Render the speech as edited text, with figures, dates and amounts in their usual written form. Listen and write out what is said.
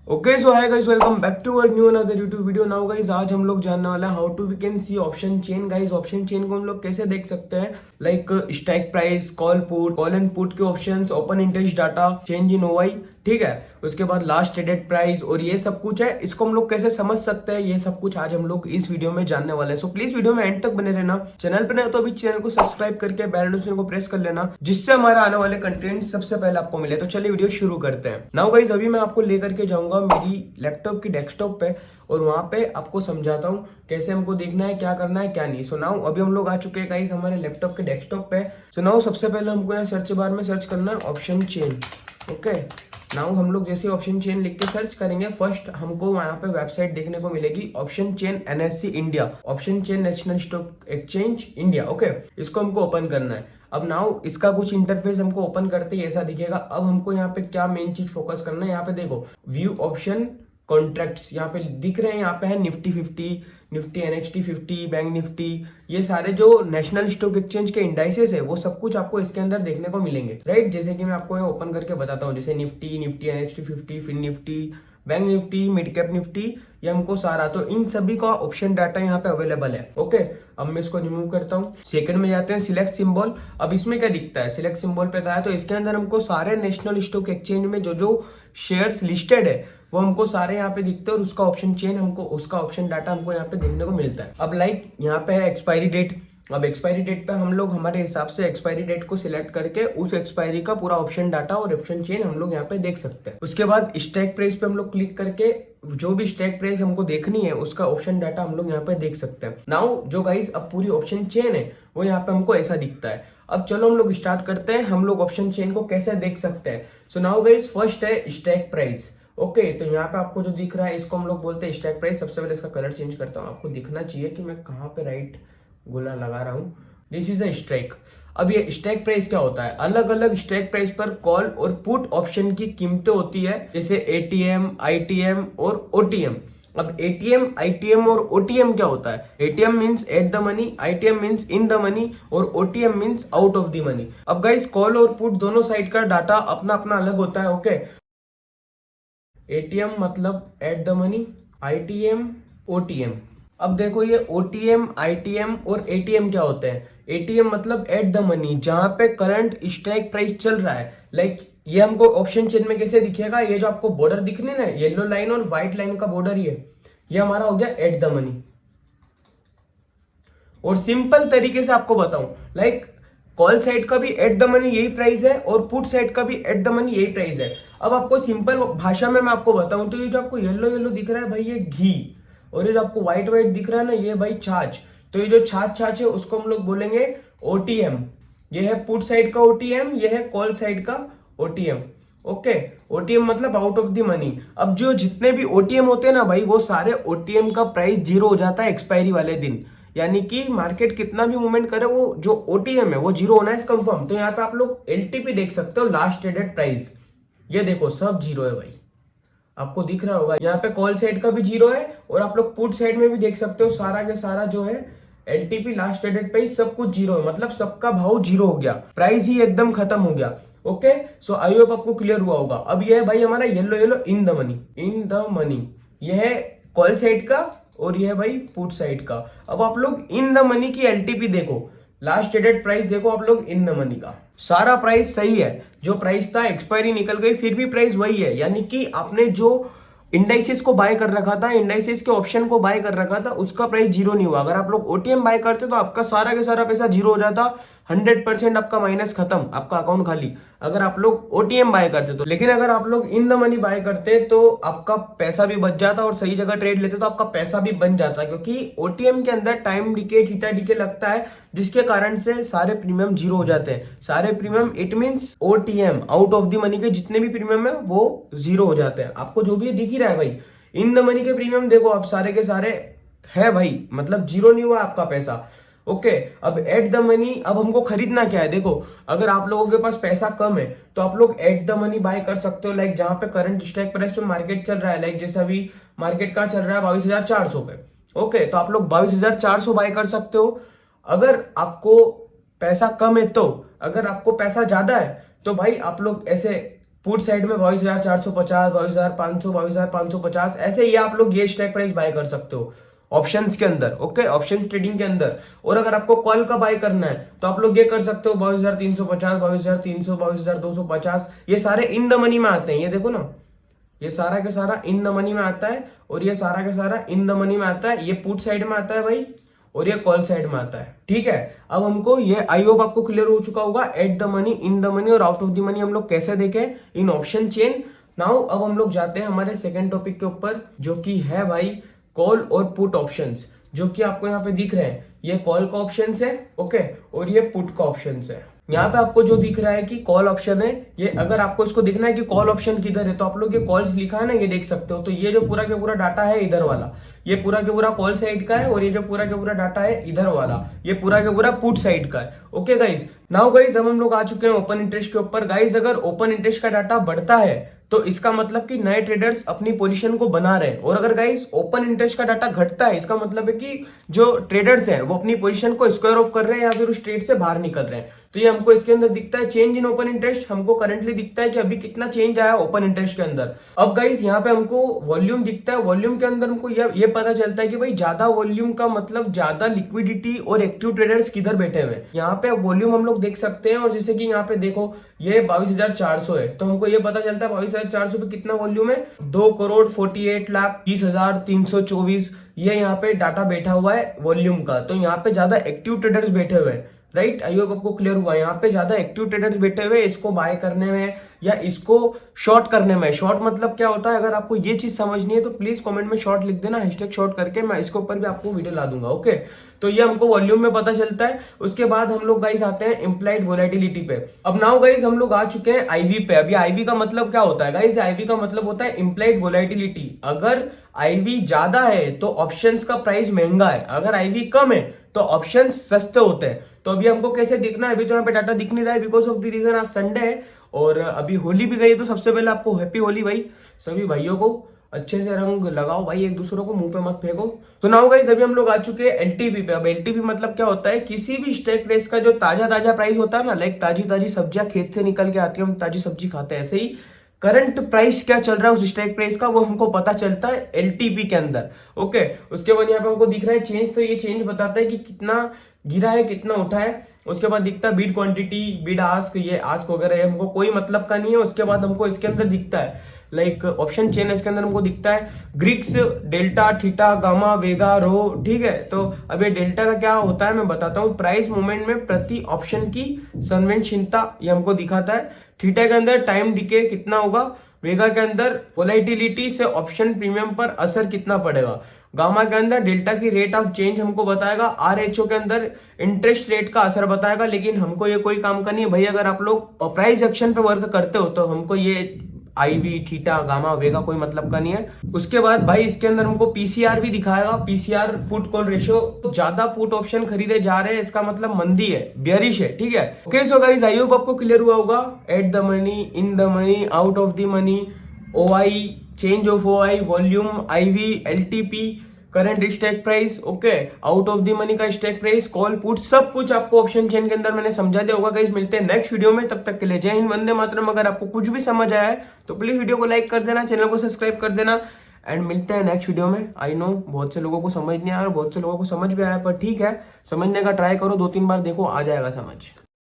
Okay so hi guys, welcome back to our new another YouTube video. Now guys, आज हम लोग जानने वाला है how to we can see option chain. गाइस, ऑप्शन चेन को हम लोग कैसे देख सकते हैं, like strike price, call and put के options, open interest data, change in OI, ठीक है। उसके बाद लास्ट ट्रेडेड प्राइस और ये सब कुछ है। इसको हम लोग कैसे समझ सकते हैं, ये सब कुछ आज हम लोग इस वीडियो में जानने वाले हैं। सो प्लीज वीडियो में एंड तक बने रहना। चैनल पर नए तो अभी चैनल को सब्सक्राइब करके बेल नोटिफिकेशन को प्रेस कर लेना, जिससे हमारा आने वाले कंटेंट सबसे पहले आपको मिले। तो चलिए वीडियो शुरू करते हैं। नाउ गाइस, अभी मैं आपको लेकर के जाऊंगा मेरी लैपटॉप की डेस्कटॉप पे और वहां पे आपको समझाता हूँ कैसे हमको देखना है, क्या करना है क्या नहीं। सो नाउ अभी हम लोग आ चुके हैं गाइस हमारे लैपटॉप के डेस्कटॉप पे। सो नाउ सबसे पहले हमको यहाँ सर्च बार में सर्च करना है ऑप्शन चेन। ओके, नाउ हम लोग जैसे ऑप्शन चेन लिख के सर्च करेंगे, फर्स्ट हमको वहां पे वेबसाइट देखने को मिलेगी option chain NSC India, option chain national stock exchange India. Okay, इसको हमको ओपन करना है। अब नाउ इसका कुछ इंटरफेस हमको ओपन करते ही ऐसा दिखेगा। अब हमको यहाँ पे क्या मेन चीज फोकस करना है, यहाँ पे देखो व्यू ऑप्शन कॉन्ट्रैक्ट्स यहाँ पे दिख रहे हैं। यहाँ पे है Nifty 50, Nifty NXT 50, bank Nifty, ये सारे जो नेशनल स्टॉक एक्सचेंज के इंडाइसेस है वो सब कुछ आपको इसके अंदर देखने को मिलेंगे, राइट। जैसे कि मैं आपको यहाँ ओपन करके बताता हूँ, जैसे Nifty, Nifty NXT 50, fin Nifty, bank Nifty, mid cap Nifty, ये हमको सारा, तो इन सभी का ऑप्शन डाटा यहाँ पे अवेलेबल है। ओके, अब मैं इसको रिमूव करता हूँ। सेकंड में जाते हैं सिलेक्ट सिंबल। अब इसमें क्या दिखता है, सिलेक्ट सिंबल पे गया तो इसके अंदर हमको सारे नेशनल स्टॉक एक्सचेंज में जो जो शेयर्स लिस्टेड है वो हमको सारे यहाँ पे दिखते हैं और उसका ऑप्शन चेन हमको, उसका ऑप्शन डाटा हमको यहाँ पे देखने को मिलता है। अब लाइक यहाँ पे है एक्सपायरी डेट। अब एक्सपायरी डेट पे हम लोग हमारे हिसाब से एक्सपायरी डेट को सिलेक्ट करके उस एक्सपायरी का पूरा ऑप्शन डाटा और ऑप्शन चेन हम लोग यहाँ पे देख सकते हैं। उसके बाद स्ट्राइक प्राइस पे हम लोग क्लिक करके जो भी स्ट्राइक प्राइस हमको देखनी है उसका ऑप्शन डाटा हम लोग यहाँ पे देख सकते हैं। नाउ जो गाइस अब पूरी ऑप्शन चेन है वो यहाँ पे हमको ऐसा दिखता है। अब चलो हम लोग स्टार्ट करते हैं, हम लोग ऑप्शन चेन को कैसे देख सकते हैं। सो नाउ गाइस, फर्स्ट है स्ट्राइक प्राइस। ओके, तो यहाँ पे आपको जो दिख रहा है इसको हम लोग बोलते हैं स्ट्राइक प्राइस। सबसे पहले इसका कलर चेंज करता हूँ, आपको दिखना चाहिए कि मैं कहाँ पे राइट गोला लगा रहा हूँ। This is a strike. अब ये स्ट्राइक प्राइस क्या होता है, अलग अलग स्ट्राइक प्राइस पर कॉल और पुट ऑप्शन की कीमतें होती है, जैसे एटीएम, आईटीएम और ओटीएम। अब एटीएम, आईटीएम और ओटीएम क्या होता है, ATM means at the money, ITM means in the money और OTM means out of the money. अब गाइस, कॉल और पुट दोनों साइड का डाटा अपना अपना अलग होता है। ओके, एटीएम मतलब eight the money, ITM, OTM. अब देखो ये ओटीएम, आईटीएम और एटीएम क्या होते हैं। एटीएम मतलब एट द मनी, जहां पे करंट स्ट्राइक प्राइस चल रहा है। लाइक ये हमको ऑप्शन चेन में कैसे दिखेगा, ये जो आपको बॉर्डर दिख रही है ना, येलो लाइन और व्हाइट लाइन का बॉर्डर, ये हमारा हो गया एट द मनी। और सिंपल तरीके से आपको बताऊं, लाइक कॉल साइड का भी एट द मनी यही प्राइस है और पुट साइड का भी एट द मनी यही प्राइस है। अब आपको सिंपल भाषा में मैं आपको बताऊं तो ये जो आपको येलो येलो दिख रहा है भाई, ये घी, और ये जो आपको व्हाइट व्हाइट दिख रहा है ना, ये भाई छाछ। तो ये जो छाछ छाछ है उसको हम लोग बोलेंगे ओटीएम। ये है पुट साइड का ओटीएम, ये है कॉल साइड का ओटीएम। ओके, ओटीएम मतलब आउट ऑफ द मनी। अब जो जितने भी ओटीएम होते हैं ना भाई, वो सारे ओटीएम का प्राइस जीरो हो जाता है एक्सपायरी वाले दिन। यानी कि मार्केट कितना भी मूवमेंट करे, वो जो ओटीएम है वो जीरो होना है कंफर्म। तो यहाँ पे आप लोग एलटीपी देख सकते हो, लास्ट ट्रेडेड प्राइस, ये देखो सब जीरो है भाई, आपको दिख रहा होगा। यहाँ पे कॉल साइड का भी जीरो है और आप लोग पुट साइड में भी देख सकते हो, सारा के सारा जो है एलटीपी, लास्ट ट्रेडेड प्राइस, सब कुछ जीरो है। मतलब सबका भाव जीरो हो गया, प्राइस ही एकदम खत्म हो गया। ओके, सो आई होप आपको क्लियर हुआ होगा। अब ये है भाई हमारा yellow yellow in the money, in the money, ये है कॉल साइड का और ये है भाई पुट साइड का। अब आप लोग इन द मनी की एलटीपी देखो, लास्ट ट्रेडेड प्राइस देखो आप लोग इन द मनी का, सारा प्राइस सही है। जो प्राइस था एक्सपायरी निकल गई फिर भी प्राइस वही है। यानी कि आपने जो इंडाइसेस को बाय कर रखा था, इंडाइसेस के ऑप्शन को बाय कर रखा था, उसका प्राइस जीरो नहीं हुआ। अगर आप लोग ओटीएम बाय करते तो आपका सारा के सारा पैसा जीरो हो जाता, 100% आपका माइनस खत्म, आपका अकाउंट खाली, अगर आप लोग ओटीएम बाय करते तो। लेकिन अगर आप लोग इन द मनी बाय करते तो आपका पैसा भी बच जाता और सही जगह ट्रेड लेते तो आपका पैसा भी बन जाता, क्योंकि ओटीएम के अंदर टाइम डिके, थीटा डिके लगता है, जिसके कारण से सारे प्रीमियम जीरो हो जाते हैं। सारे premium it means OTM, out of the money के जितने भी प्रीमियम है वो जीरो हो जाते हैं। आपको जो भी दिख ही रहा है भाई, इन द मनी के प्रीमियम देखो आप सारे के सारे है भाई, मतलब जीरो नहीं हुआ आपका पैसा। ओके, अब एट द मनी, अब हमको खरीदना क्या है, देखो अगर आप लोगों के पास पैसा कम है तो आप लोग एट द मनी बाय कर सकते हो। लाइक जहां पे करंट स्ट्राइक प्राइस पे मार्केट चल रहा है, लाइक जैसे अभी मार्केट का चल रहा है 22,400 पे। ओके, तो आप लोग 22,400 बाय कर सकते हो। अगर आपको पैसा कम है तो, अगर आपको पैसा ज्यादा है तो भाई आप लोग ऐसे पुट साइड में 22,450, 22,500, 22,550, ऐसे ही आप लोग ये स्ट्राइक प्राइस बाय कर सकते हो ऑप्शंस के अंदर। ओके, ऑप्शन ट्रेडिंग के अंदर। और अगर आपको कॉल का बाय करना है तो आप लोग ये कर सकते हो 22,350, 22,300, 22,250, ये सारे इन द मनी में आते हैं। ये देखो ना, ये सारा के सारा इन द मनी में आता है और ये सारा के सारा इन द मनी में आता है। ये पुट साइड में आता है भाई और ये कॉल साइड में आता है। ठीक है, अब हमको ये आई होप आपको क्लियर हो चुका होगा at the money, in the money और आउट ऑफ द मनी हम लोग कैसे देखें इन ऑप्शन चेन। नाउ अब हम लोग जाते हैं हमारे सेकेंड टॉपिक के ऊपर, जो कि है भाई कॉल और पुट ऑप्शंस, जो कि आपको यहाँ पे दिख रहे हैं। ये कॉल का ऑप्शन है, ओके, और ये पुट का ऑप्शन है। यहाँ पे आपको जो दिख रहा है कि कॉल ऑप्शन है, ये अगर आपको इसको दिखना है कि कॉल ऑप्शन किधर है तो आप लोग ये कॉल्स लिखा है ना, ये देख सकते हो। तो ये जो पूरा के पूरा डाटा है इधर वाला, ये पूरा के पूरा कॉल साइड का है, और ये जो पूरा के पूरा डाटा है इधर वाला, ये पूरा के पूरा पुट साइड का है। ओके गाइज, नाउ गाइज अब हम लोग आ चुके हैं ओपन इंटरेस्ट के ऊपर। गाइज अगर ओपन इंटरेस्ट का डाटा बढ़ता है तो इसका मतलब कि नए ट्रेडर्स अपनी पोजीशन को बना रहे हैं, और अगर गाइस ओपन इंटरेस्ट का डाटा घटता है इसका मतलब है कि जो ट्रेडर्स हैं वो अपनी पोजीशन को स्क्वायर ऑफ कर रहे हैं या फिर उस ट्रेड से बाहर निकल रहे हैं। तो ये हमको इसके अंदर दिखता है चेंज इन ओपन इंटरेस्ट। हमको करंटली दिखता है कि अभी कितना चेंज आया ओपन इंटरेस्ट के अंदर। अब गाइस यहाँ पे हमको वॉल्यूम दिखता है, वॉल्यूम के अंदर हमको ये पता चलता है कि भाई ज्यादा वॉल्यूम का मतलब ज्यादा लिक्विडिटी और एक्टिव ट्रेडर्स किधर बैठे हुए हैं। यहाँ पे वॉल्यूम हम लोग देख सकते हैं, और जैसे कि यहाँ पे देखो ये 22,400 है, तो हमको ये पता चलता है 22,400 पे कितना वॉल्यूम है, 2,48,30,324। ये यहाँ पे डाटा बैठा हुआ है वॉल्यूम का। तो यहाँ पे ज्यादा एक्टिव ट्रेडर्स बैठे हुए हैं, राइट। आई होप आपको क्लियर हुआ। यहाँ पे ज्यादा एक्टिव ट्रेडर्स बैठे हुए इसको बाय करने में या इसको शॉर्ट करने में। शॉर्ट मतलब क्या होता है, अगर आपको ये चीज समझनी है तो प्लीज कमेंट में शॉर्ट लिख देना, हैशटैग शॉर्ट करके, मैं इसके ऊपर भी आपको वीडियो ला दूंगा। ओके, तो ये हमको वॉल्यूम में पता चलता है। उसके बाद हम लोग गाइस आते हैं इम्प्लाइड वोलेटिलिटी पे। अब नाउ गाइस हम लोग आ चुके हैं आईवी पे। अभी आईवी का मतलब क्या होता है गाइस, आईवी का मतलब होता है इम्प्लाइड वोलेटिलिटी। अगर आईवी ज्यादा है तो ऑप्शंस का प्राइस महंगा है, अगर आईवी कम है तो ऑप्शंस सस्ते होते हैं। तो अभी हमको कैसे दिखना है, अभी तो यहाँ पे डाटा दिख नहीं रहा है बिकॉज ऑफ द रीजन आज संडे है और अभी होली भी गई। तो सबसे पहले आपको हैप्पी होली भाई, सभी भाइयों को अच्छे से रंग लगाओ भाई, एक दूसरों को मुंह पे मत फेंको। तो नाउ गाइस अभी हम लोग आ चुके हैं एलटीपी पे। अब एलटीपी मतलब क्या होता है, किसी भी स्टॉक प्राइस का जो ताजा ताजा प्राइस होता है ना, लाइक ताजी ताजी सब्जियां खेत से निकल के आती है, हम ताजी सब्जी खाते हैं, ऐसे ही करंट प्राइस क्या चल रहा है उस स्टॉक प्राइस का वो हमको पता चलता है एलटीपी के अंदर। ओके, उसके बाद यहाँ पे हमको दिख रहा है चेंज, तो ये चेंज बताता है कि कितना गिरा है कितना उठा है। उसके बाद दिखता है बीड क्वांटिटी, बीड आस्क, ये आस्क वगैरह हमको कोई मतलब का नहीं है। उसके बाद हमको इसके अंदर दिखता है लाइक ऑप्शन चेन है, इसके अंदर हमको दिखता है ग्रीक्स, डेल्टा, थीटा, गामा, वेगा, रो। ठीक है, तो अब ये डेल्टा का क्या होता है मैं बताता हूँ। प्राइस मूवमेंट में प्रति ऑप्शन की संवेदनशीलता ये हमको दिखाता है। थीटा के अंदर टाइम डिके कितना होगा, वेगा के अंदर वोलेटिलिटी से ऑप्शन प्रीमियम पर असर कितना पड़ेगा, गामा के अंदर डेल्टा की रेट ऑफ चेंज हमको बताएगा, आरएचओ के अंदर इंटरेस्ट रेट का असर बताएगा। लेकिन हमको ये कोई काम का नहीं है भाई, अगर आप लोग प्राइस एक्शन पे वर्क करते हो तो हमको ये आईवी, थीटा, गामा, वेगा कोई मतलब का नहीं है। उसके बाद भाई इसके अंदर हमको पीसीआर भी दिखाएगा, पीसीआर पुट कॉल रेशियो। ज्यादा पुट ऑप्शन खरीदे जा रहे हैं इसका मतलब मंदी है, बियरिश है। ठीक है, okay so guys I hope आपको क्लियर हुआ होगा at the money, in the money, out of the money, OI, change of OI, volume, IV, LTP, current stock price, okay, out of the money का stock price, call put, सब कुछ आपको option chain के अंदर मैंने समझा दिया होगा। गाइस मिलते हैं नेक्स्ट वीडियो में, तब तक के लिए जय हिंद, वंदे मातरम। अगर आपको कुछ भी समझ आया है तो प्लीज वीडियो को लाइक कर देना, चैनल को सब्सक्राइब कर देना, एंड मिलते हैं नेक्स्ट वीडियो में। आई नो बहुत से लोगों को समझ नहीं आया और बहुत से लोगों को समझ भी आया, पर ठीक है, समझने का ट्राई करो, 2-3 बार देखो, आ जाएगा समझ।